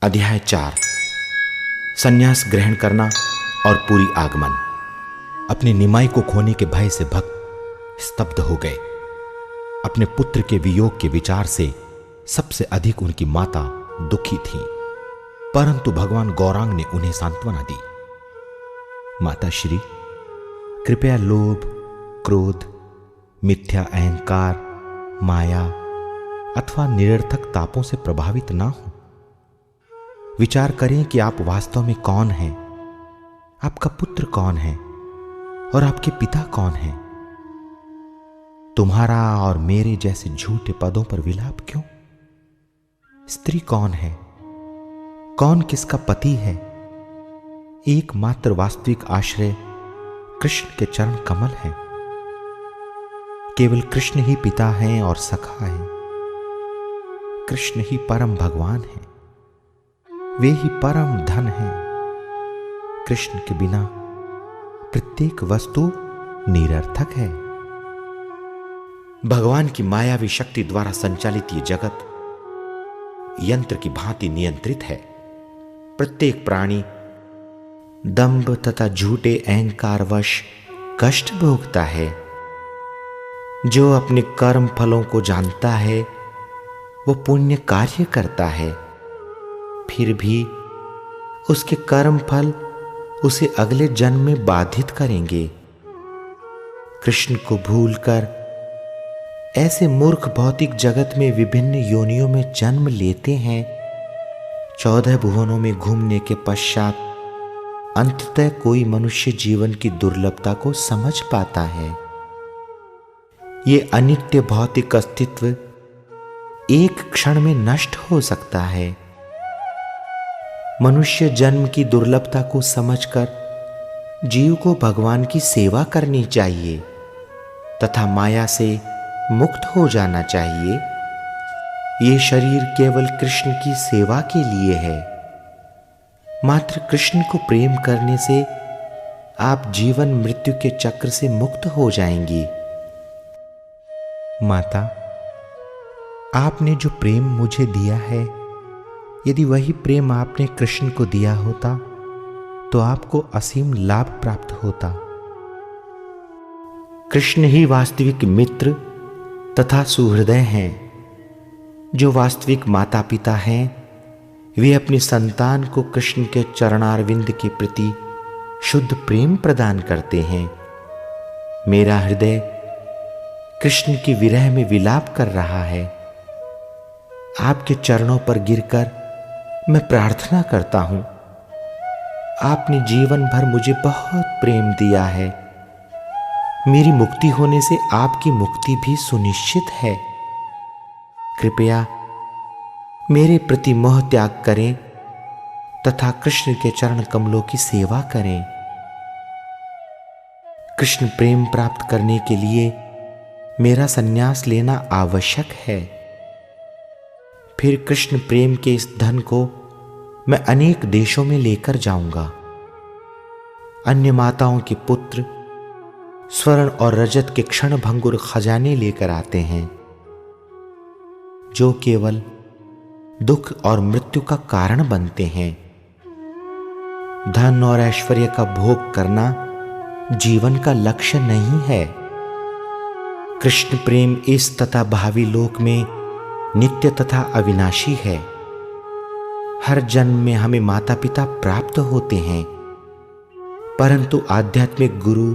अध्याय 4 संन्यास ग्रहण करना और पूरी आगमन। अपने निमाई को खोने के भय से भक्त स्तब्ध हो गए। अपने पुत्र के वियोग के विचार से सबसे अधिक उनकी माता दुखी थी, परंतु भगवान गौरांग ने उन्हें सांत्वना दी। माता श्री, कृपया लोभ, क्रोध, मिथ्या अहंकार, माया अथवा निरर्थक तापों से प्रभावित ना हो। विचार करें कि आप वास्तव में कौन हैं, आपका पुत्र कौन है और आपके पिता कौन है। तुम्हारा और मेरे जैसे झूठे पदों पर विलाप क्यों? स्त्री कौन है, कौन किसका पति है? एकमात्र वास्तविक आश्रय कृष्ण के चरण कमल है। केवल कृष्ण ही पिता हैं और सखा है। कृष्ण ही परम भगवान है, वे ही परम धन हैं। कृष्ण के बिना प्रत्येक वस्तु निरर्थक है। भगवान की मायावी शक्ति द्वारा संचालित ये जगत यंत्र की भांति नियंत्रित है। प्रत्येक प्राणी दंभ तथा झूठे अहंकारवश कष्ट भोगता है। जो अपने कर्म फलों को जानता है वो पुण्य कार्य करता है, फिर भी उसके कर्म फल उसे अगले जन्म में बाधित करेंगे। कृष्ण को भूलकर ऐसे मूर्ख भौतिक जगत में विभिन्न योनियों में जन्म लेते हैं। 14 भुवनों में घूमने के पश्चात अंततः कोई मनुष्य जीवन की दुर्लभता को समझ पाता है। ये अनित्य भौतिक अस्तित्व एक क्षण में नष्ट हो सकता है। मनुष्य जन्म की दुर्लभता को समझकर जीव को भगवान की सेवा करनी चाहिए तथा माया से मुक्त हो जाना चाहिए। ये शरीर केवल कृष्ण की सेवा के लिए है। मात्र कृष्ण को प्रेम करने से आप जीवन मृत्यु के चक्र से मुक्त हो जाएंगी। माता, आपने जो प्रेम मुझे दिया है, यदि वही प्रेम आपने कृष्ण को दिया होता तो आपको असीम लाभ प्राप्त होता। कृष्ण ही वास्तविक मित्र तथा सुहृदय हैं। जो वास्तविक माता पिता हैं, वे अपनी संतान को कृष्ण के चरणारविंद के प्रति शुद्ध प्रेम प्रदान करते हैं। मेरा हृदय कृष्ण की विरह में विलाप कर रहा है। आपके चरणों पर गिरकर मैं प्रार्थना करता हूं। आपने जीवन भर मुझे बहुत प्रेम दिया है। मेरी मुक्ति होने से आपकी मुक्ति भी सुनिश्चित है। कृपया मेरे प्रति मोह त्याग करें तथा कृष्ण के चरण कमलों की सेवा करें। कृष्ण प्रेम प्राप्त करने के लिए मेरा संन्यास लेना आवश्यक है। फिर कृष्ण प्रेम के इस धन को मैं अनेक देशों में लेकर जाऊंगा। अन्य माताओं के पुत्र स्वर्ण और रजत के क्षण भंगुर खजाने लेकर आते हैं, जो केवल दुख और मृत्यु का कारण बनते हैं। धन और ऐश्वर्य का भोग करना जीवन का लक्ष्य नहीं है। कृष्ण प्रेम इस तथा भावी लोक में नित्य तथा अविनाशी है। हर जन्म में हमें माता पिता प्राप्त होते हैं, परंतु आध्यात्मिक गुरु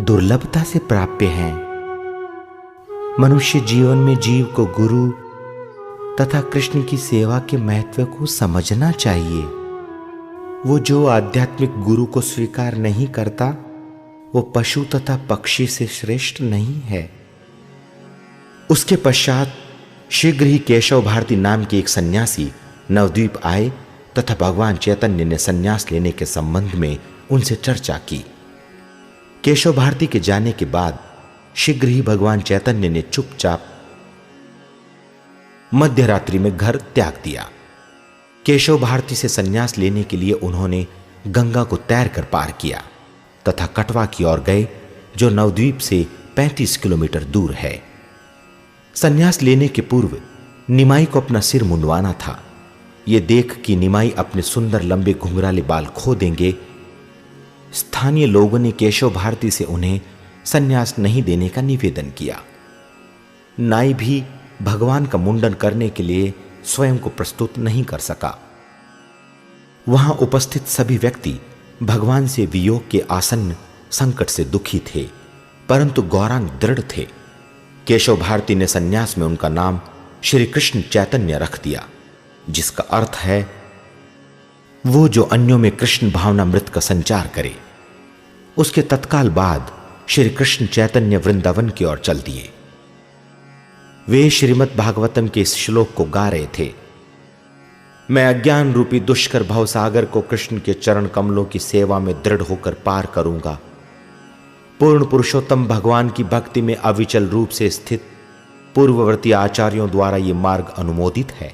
दुर्लभता से प्राप्य हैं। मनुष्य जीवन में जीव को गुरु तथा कृष्ण की सेवा के महत्व को समझना चाहिए। वो जो आध्यात्मिक गुरु को स्वीकार नहीं करता, वो पशु तथा पक्षी से श्रेष्ठ नहीं है। उसके पश्चात शीघ्र ही केशव भारती नाम के एक सन्यासी नवद्वीप आए तथा भगवान चैतन्य ने सन्यास लेने के संबंध में उनसे चर्चा की। केशव भारती के जाने के बाद शीघ्र ही भगवान चैतन्य ने चुपचाप मध्य रात्रि में घर त्याग दिया। केशव भारती से सन्यास लेने के लिए उन्होंने गंगा को तैरकर पार किया तथा कटवा की ओर गए, जो नवद्वीप से 35 किलोमीटर दूर है। संन्यास लेने के पूर्व निमाई को अपना सिर मुंडवाना था, ये देख कि निमाई अपने सुंदर लंबे घुंघराले बाल खो देंगे, स्थानीय लोगों ने केशव भारती से उन्हें संन्यास नहीं देने का निवेदन किया। नाई भी भगवान का मुंडन करने के लिए स्वयं को प्रस्तुत नहीं कर सका। वहां उपस्थित सभी व्यक्ति भगवान से वियोग के आसन्न संकट से दुखी थे, परंतु गौरांग दृढ़ थे। केशव भारती ने संन्यास में उनका नाम श्री कृष्ण चैतन्य रख दिया, जिसका अर्थ है वो जो अन्यों में कृष्ण भावनामृत का संचार करे। उसके तत्काल बाद श्री कृष्ण चैतन्य वृंदावन की ओर चल दिए। वे श्रीमद् भागवतम के इस श्लोक को गा रहे थे, मैं अज्ञान रूपी दुष्कर भवसागर को कृष्ण के चरण कमलों की सेवा में दृढ़ होकर पार करूंगा। पूर्ण पुरुषोत्तम भगवान की भक्ति में अविचल रूप से स्थित पूर्ववर्ती आचार्यों द्वारा यह मार्ग अनुमोदित है।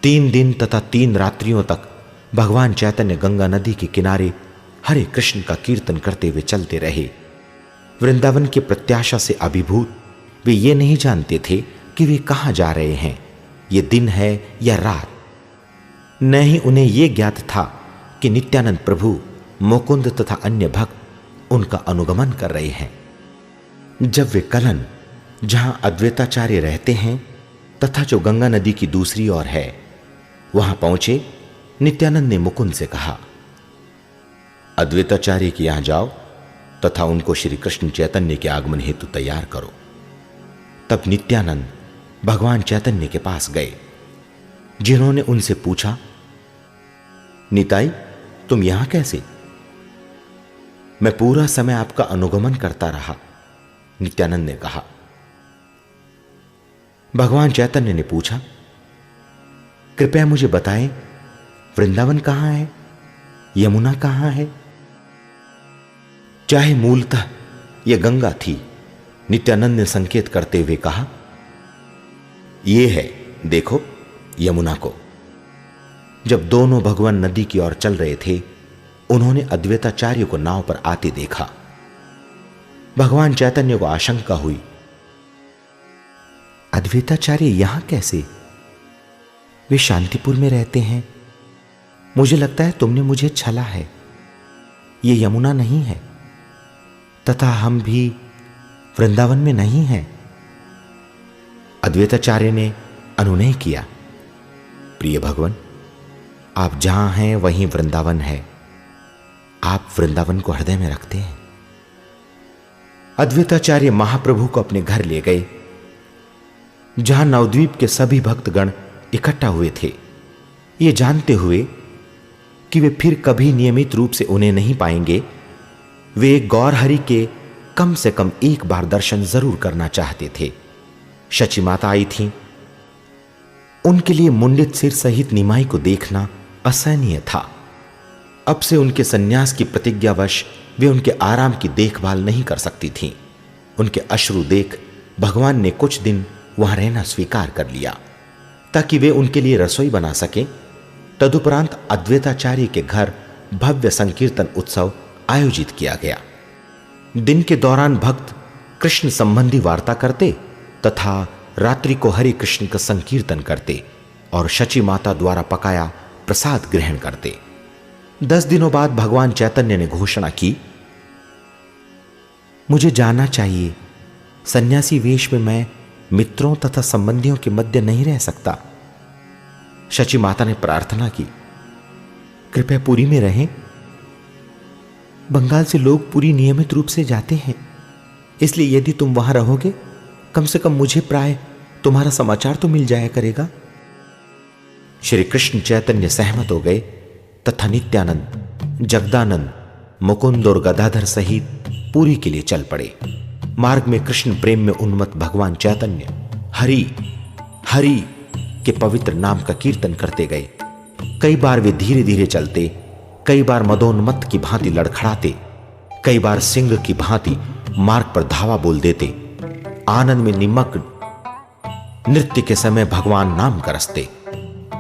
3 दिन तथा 3 रात्रियों तक भगवान चैतन्य गंगा नदी के किनारे हरे कृष्ण का कीर्तन करते हुए चलते रहे। वृंदावन की प्रत्याशा से अभिभूत वे ये नहीं जानते थे कि वे कहां जा रहे हैं, ये दिन है या रात। न ही उन्हें यह ज्ञात था कि नित्यानंद प्रभु, मुकुंद तथा अन्य भक्त उनका अनुगमन कर रहे हैं। जब वे कलन, जहां अद्वैताचार्य रहते हैं तथा जो गंगा नदी की दूसरी ओर है, वहां पहुंचे, नित्यानंद ने मुकुंद से कहा, अद्वैताचार्य के यहां जाओ तथा उनको श्री कृष्ण चैतन्य के आगमन हेतु तैयार करो। तब नित्यानंद भगवान चैतन्य के पास गए, जिन्होंने उनसे पूछा, निताई तुम यहां कैसे? मैं पूरा समय आपका अनुगमन करता रहा, नित्यानंद ने कहा। भगवान चैतन्य ने पूछा, कृपया मुझे बताएं, वृंदावन कहां है, यमुना कहां है? चाहे मूलतः यह गंगा थी, नित्यानंद ने संकेत करते हुए कहा, यह है, देखो यमुना को। जब दोनों भगवान नदी की ओर चल रहे थे, उन्होंने अद्वैताचार्य को नाव पर आते देखा। भगवान चैतन्य को आशंका हुई, अद्वैताचार्य यहां कैसे? वे शांतिपुर में रहते हैं। मुझे लगता है तुमने मुझे छला है, यह यमुना नहीं है तथा हम भी वृंदावन में नहीं हैं। अद्वैताचार्य ने अनुनय किया, प्रिय भगवान, आप जहां हैं वहीं वृंदावन है, आप वृंदावन को हृदय में रखते हैं। अद्वैताचार्य महाप्रभु को अपने घर ले गए, जहां नवद्वीप के सभी भक्तगण इकट्ठा हुए थे। ये जानते हुए कि वे फिर कभी नियमित रूप से उन्हें नहीं पाएंगे, वे गौरहरि के कम से कम एक बार दर्शन जरूर करना चाहते थे। शची माता आई थीं। उनके लिए मुंडित सिर सहित निमाई को देखना असहनीय था। अब से उनके सन्यास की प्रतिज्ञावश वे उनके आराम की देखभाल नहीं कर सकती थीं। उनके अश्रु देख भगवान ने कुछ दिन वहां रहना स्वीकार कर लिया, ताकि वे उनके लिए रसोई बना सकें। तदुपरांत अद्वैताचार्य के घर भव्य संकीर्तन उत्सव आयोजित किया गया। दिन के दौरान भक्त कृष्ण संबंधी वार्ता करते तथा रात्रि को हरि कृष्ण का संकीर्तन करते और शची माता द्वारा पकाया प्रसाद ग्रहण करते। 10 दिनों बाद भगवान चैतन्य ने घोषणा की, मुझे जाना चाहिए, सन्यासी वेश में मैं मित्रों तथा संबंधियों के मध्य नहीं रह सकता। शची माता ने प्रार्थना की, कृपया पुरी में रहें। बंगाल से लोग पुरी नियमित रूप से जाते हैं, इसलिए यदि तुम वहां रहोगे, कम से कम मुझे प्राय तुम्हारा समाचार तो मिल जाया करेगा। श्री कृष्ण चैतन्य सहमत हो गए तथा नित्यानंद, जगदानंद, मुकुंद और गदाधर सहित पुरी के लिए चल पड़े। मार्ग में कृष्ण प्रेम में उन्मत्त भगवान चैतन्य हरि हरि के पवित्र नाम का कीर्तन करते गए। कई बार वे धीरे धीरे चलते, कई बार मदोन्मत्त की भांति लड़खड़ाते, कई बार सिंह की भांति मार्ग पर धावा बोल देते। आनंद में निमग्न नृत्य के समय भगवान नाम करसते।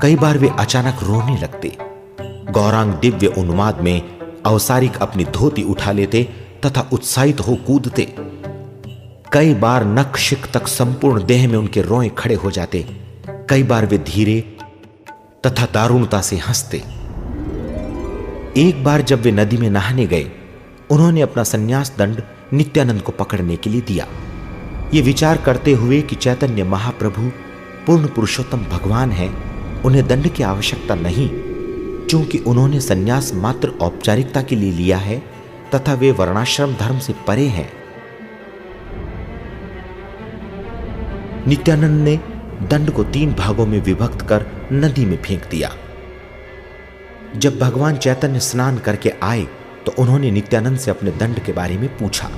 कई बार वे अचानक रोने लगते। गौरांग दिव्य उन्माद में अवसारिक अपनी धोती उठा लेते तथा उत्साहित हो कूदते। कई बार नख शिख तक संपूर्ण देह में उनके रोए खड़े हो जाते। कई बार वे धीरे तथा दारुणता से हंसते। एक बार जब वे नदी में नहाने गए, उन्होंने अपना संन्यास दंड नित्यानंद को पकड़ने के लिए दिया, ये विचार करते हुए कि चैतन्य महाप्रभु पूर्ण पुरुषोत्तम भगवान हैं, उन्हें दंड की आवश्यकता नहीं, क्योंकि उन्होंने संन्यास मात्र औपचारिकता के लिए लिया है तथा वे वर्णाश्रम धर्म से परे हैं। नित्यानंद ने दंड को 3 भागों में विभक्त कर नदी में फेंक दिया। जब भगवान चैतन्य स्नान करके आए तो उन्होंने नित्यानंद से अपने दंड के बारे में पूछा।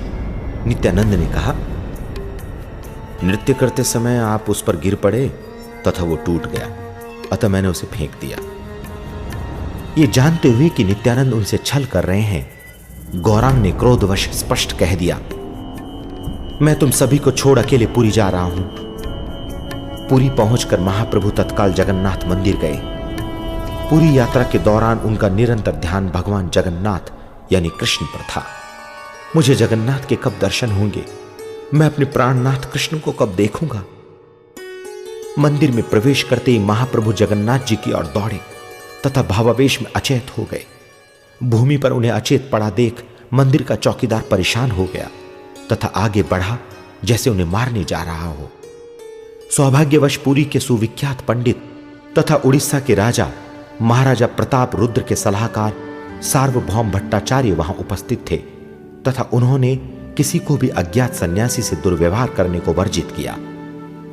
नित्यानंद ने कहा, नृत्य करते समय आप उस पर गिर पड़े तथा वो टूट गया, अतः मैंने उसे फेंक दिया। ये जानते हुए कि नित्यानंद उनसे छल कर रहे हैं, गौरांग ने क्रोधवश स्पष्ट कह दिया, मैं तुम सभी को छोड़ अकेले पुरी जा रहा हूं। पुरी पहुंचकर महाप्रभु तत्काल जगन्नाथ मंदिर गए। पूरी यात्रा के दौरान उनका निरंतर ध्यान भगवान जगन्नाथ यानी कृष्ण पर था। मुझे जगन्नाथ के कब दर्शन होंगे, मैं अपने प्राणनाथ कृष्ण को कब देखूंगा। मंदिर में प्रवेश करते ही महाप्रभु जगन्नाथ जी की ओर दौड़े तथा भावावेश में अचेत हो गए। भूमि पर उन्हें अचेत पड़ा देख मंदिर का चौकीदार परेशान हो गया तथा आगे बढ़ा जैसे उन्हें मारने जा रहा हो। सौभाग्यवश पुरी के सुविख्यात पंडित तथा उड़ीसा के राजा महाराजा प्रताप रुद्र के सलाहकार सार्वभौम भट्टाचार्य वहां उपस्थित थे तथा उन्होंने किसी को भी अज्ञात सन्यासी से दुर्व्यवहार करने को वर्जित किया।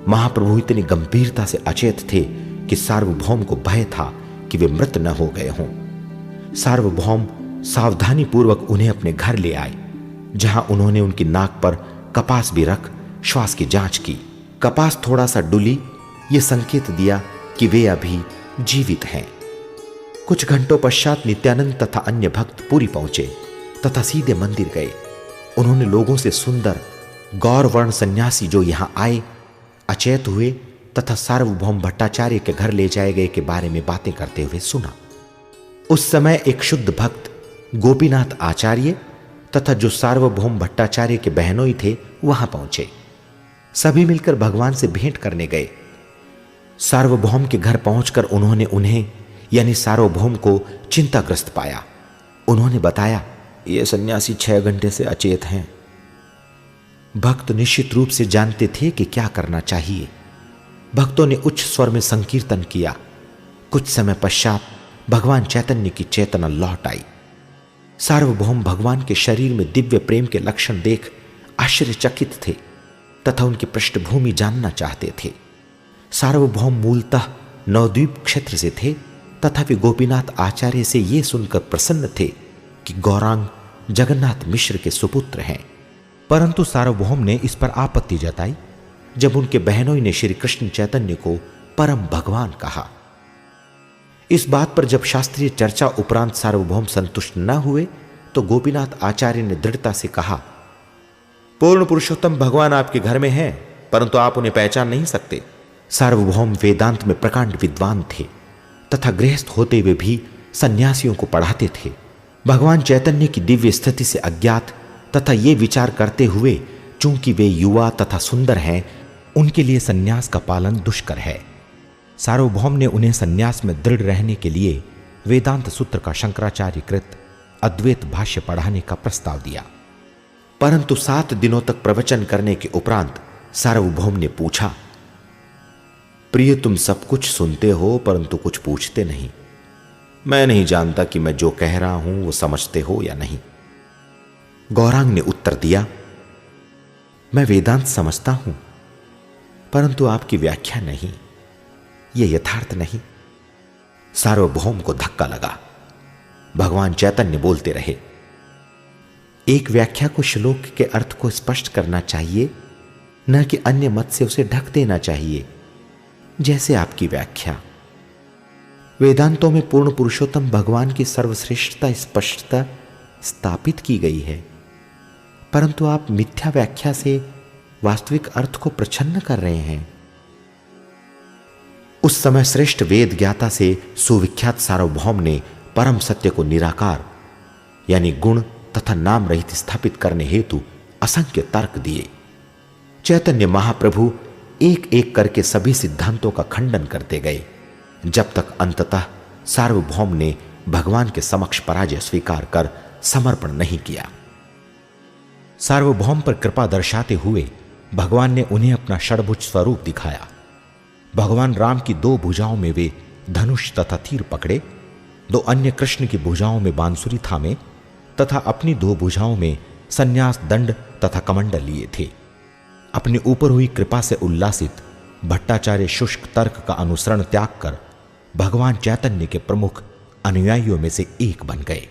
महाप्रभु इतनी गंभीरता से अचेत थे कि सार्वभौम को भय था कि वे मृत न हो गए हों। सार्वभौम सावधानी पूर्वक उन्हें अपने घर ले आए, जहां उन्होंने उनकी नाक पर कपास भी रख श्वास की जांच की। कपास थोड़ा सा डुली, ये संकेत दिया कि वे अभी जीवित हैं। कुछ घंटों पश्चात नित्यानंद तथा अन्य भक्त पुरी पहुंचे तथा सीधे मंदिर गए। उन्होंने लोगों से सुंदर गौरवर्ण सन्यासी जो यहां आए अचेत हुए तथा सार्वभौम भट्टाचार्य के घर ले जाए गए के बारे में बातें करते हुए सुना। उस समय एक शुद्ध भक्त गोपीनाथ आचार्य तथा जो सार्वभौम भट्टाचार्य के बहनोई थे वहां पहुंचे। सभी मिलकर भगवान से भेंट करने गए। सार्वभौम के घर पहुंचकर उन्होंने उन्हें यानी सार्वभौम को चिंताग्रस्त पाया। उन्होंने बताया, ये सन्यासी 6 घंटे से अचेत हैं। भक्त निश्चित रूप से जानते थे कि क्या करना चाहिए। भक्तों ने उच्च स्वर में संकीर्तन किया। कुछ समय पश्चात भगवान चैतन्य की चेतना लौट आई। सार्वभौम भगवान के शरीर में दिव्य प्रेम के लक्षण देख आश्चर्यचकित थे तथा उनकी पृष्ठभूमि जानना चाहते थे। सार्वभौम मूलतः नवद्वीप क्षेत्र से थे तथा वे गोपीनाथ आचार्य से ये सुनकर प्रसन्न थे कि गौरांग जगन्नाथ मिश्र के सुपुत्र हैं। परंतु सार्वभौम ने इस पर आपत्ति जताई जब उनके बहनों ने श्री कृष्ण चैतन्य को परम भगवान कहा। इस बात पर जब शास्त्रीय चर्चा उपरांत सार्वभौम संतुष्ट न हुए तो गोपीनाथ आचार्य ने दृढ़ता से कहा, पूर्ण पुरुषोत्तम भगवान आपके घर में हैं, परंतु आप उन्हें पहचान नहीं सकते। सार्वभौम वेदांत में प्रकांड विद्वान थे तथा गृहस्थ होते हुए भी सन्यासियों को पढ़ाते थे। भगवान चैतन्य की दिव्य स्थिति से अज्ञात तथा ये विचार करते हुए चूंकि वे युवा तथा सुंदर हैं, उनके लिए सन्यास का पालन दुष्कर है। सार्वभौम ने उन्हें सन्यास में दृढ़ रहने के लिए वेदांत सूत्र का शंकराचार्य कृत अद्वैत भाष्य पढ़ाने का प्रस्ताव दिया। परंतु 7 दिनों तक प्रवचन करने के उपरांत सार्वभौम ने पूछा, प्रिय, तुम सब कुछ सुनते हो परंतु कुछ पूछते नहीं। मैं नहीं जानता कि मैं जो कह रहा हूं वो समझते हो या नहीं। गौरांग ने उत्तर दिया, मैं वेदांत समझता हूं परंतु आपकी व्याख्या नहीं, ये यथार्थ नहीं। सार्वभौम को धक्का लगा। भगवान चैतन्य बोलते रहे, एक व्याख्या को श्लोक के अर्थ को स्पष्ट करना चाहिए, न कि अन्य मत से उसे ढक देना चाहिए। जैसे आपकी व्याख्या, वेदांतों में पूर्ण पुरुषोत्तम भगवान की सर्वश्रेष्ठता स्पष्टता स्थापित की गई है, परंतु आप मिथ्या व्याख्या से वास्तविक अर्थ को प्रच्छन्न कर रहे हैं। उस समय श्रेष्ठ वेद ज्ञाता से सुविख्यात सार्वभौम ने परम सत्य को निराकार यानी गुण तथा नाम रहित स्थापित करने हेतु असंख्य तर्क दिए। चैतन्य महाप्रभु एक एक करके सभी सिद्धांतों का खंडन करते गए जब तक अंततः सार्वभौम ने भगवान के समक्ष पराजय स्वीकार कर समर्पण नहीं किया। सार्वभौम पर कृपा दर्शाते हुए भगवान ने उन्हें अपना षड्भुज स्वरूप दिखाया। भगवान राम की 2 भुजाओं में वे धनुष तथा तीर पकड़े, 2 अन्य कृष्ण की भुजाओं में बांसुरी थामे तथा अपनी 2 भुजाओं में संन्यास दंड तथा कमंडल लिए थे। अपने ऊपर हुई कृपा से उल्लासित भट्टाचार्य शुष्क तर्क का अनुसरण त्याग कर भगवान चैतन्य के प्रमुख अनुयायियों में से एक बन गए।